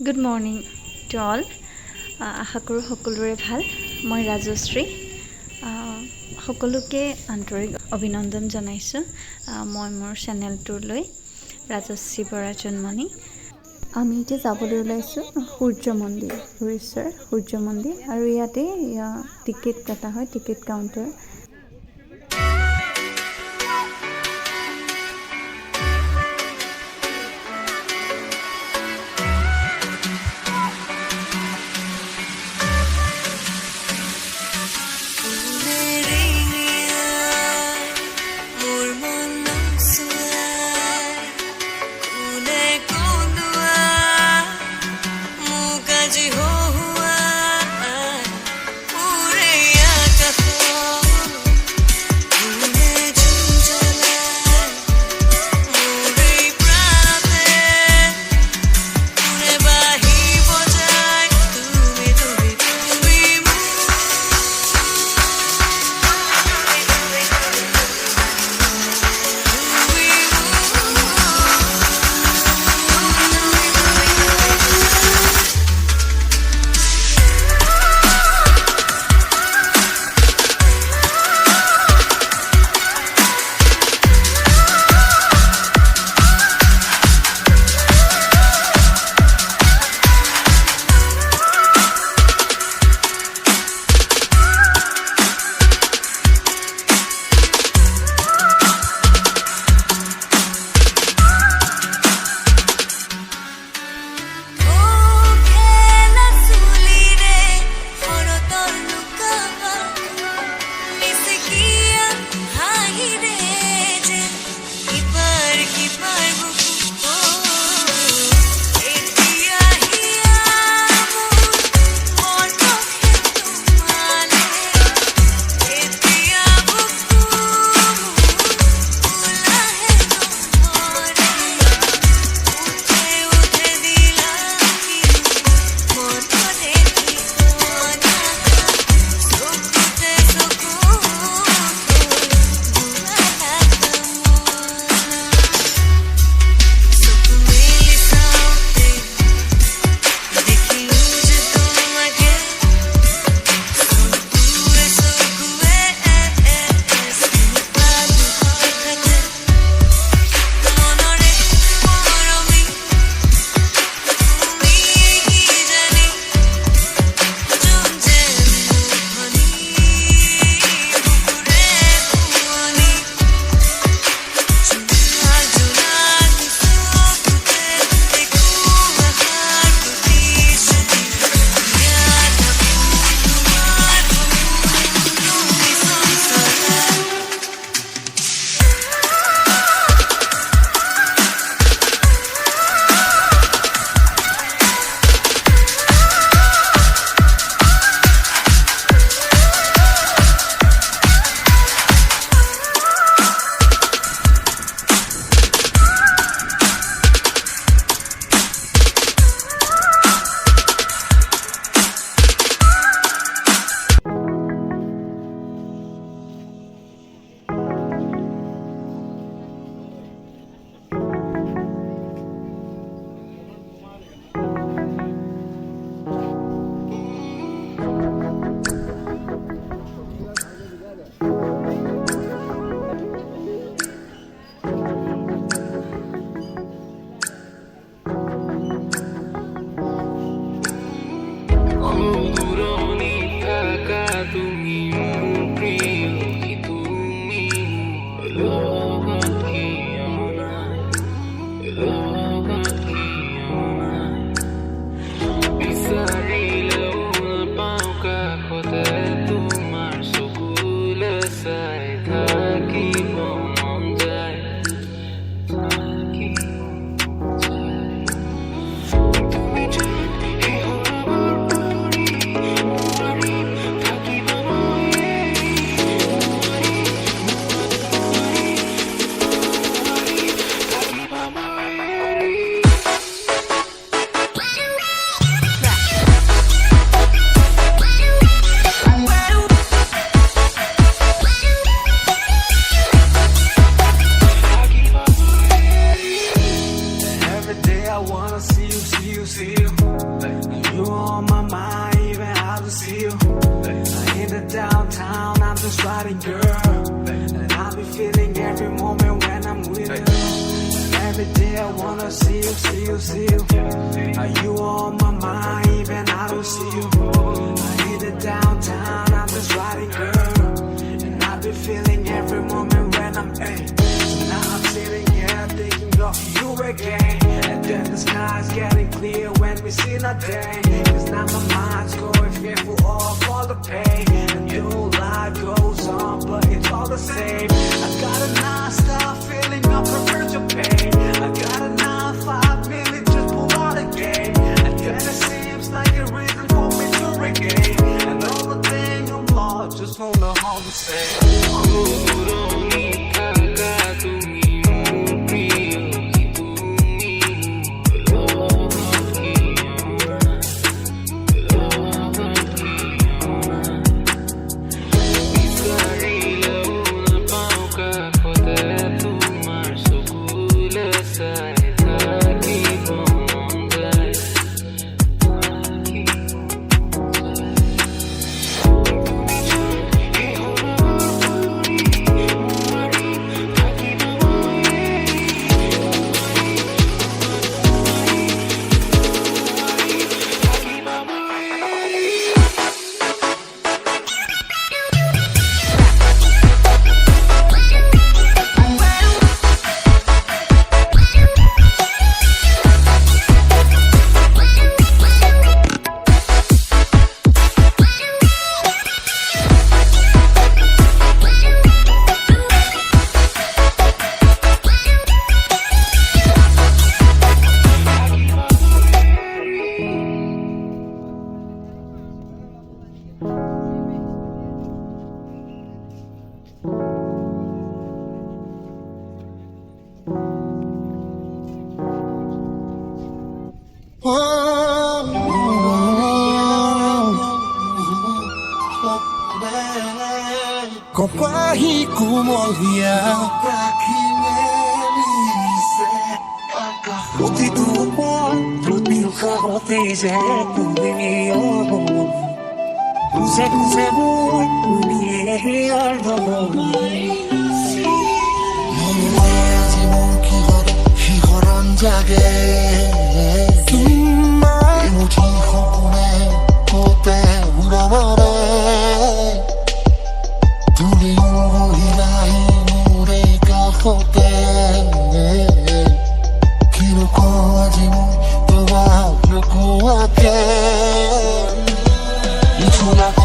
Good morning to all. আশা কৰোঁ সকলোৰে ভাল। মই ৰাজশ্ৰী। সকলোকে আন্তৰিক অভিনন্দন জনাইছোঁ মই মোৰ চেনেলটোলৈ, ৰাজশ্ৰী বৰা জন্মনি। আমি এতিয়া যাবলৈ ওলাইছোঁ সূৰ্য মন্দিৰ, উৰিষ্যাৰ সূৰ্য মন্দিৰ, আৰু ইয়াতে টিকেট কটা হয়, ticket counter. just riding, girl. And I'll be feeling every moment when I'm with you. And every day I wanna see you, see you, see you. Are you on my mind even I don't see you? I hit it downtown, I'm just riding, girl. And I'll be feeling every moment when I'm so now I'm sitting here thinking of you again. And then the sky's getting clear when we see nothing. Cause now my mind's going fearful of all the pain. And your life goes on, but it's all the same. I gotta not stop feeling up for your pain. I gotta not 5 minutes just pull out again. And then it seems like a reason for me to regain. And all the things I'm lost just wanna hold the same. Kopahi kumovia Roti tu po Roti ka roti je Pumio Kuse kuse boy Pumie ardo Mumuazi mon hihoron jage Summa Imuchi hokune Kote uramare Quiero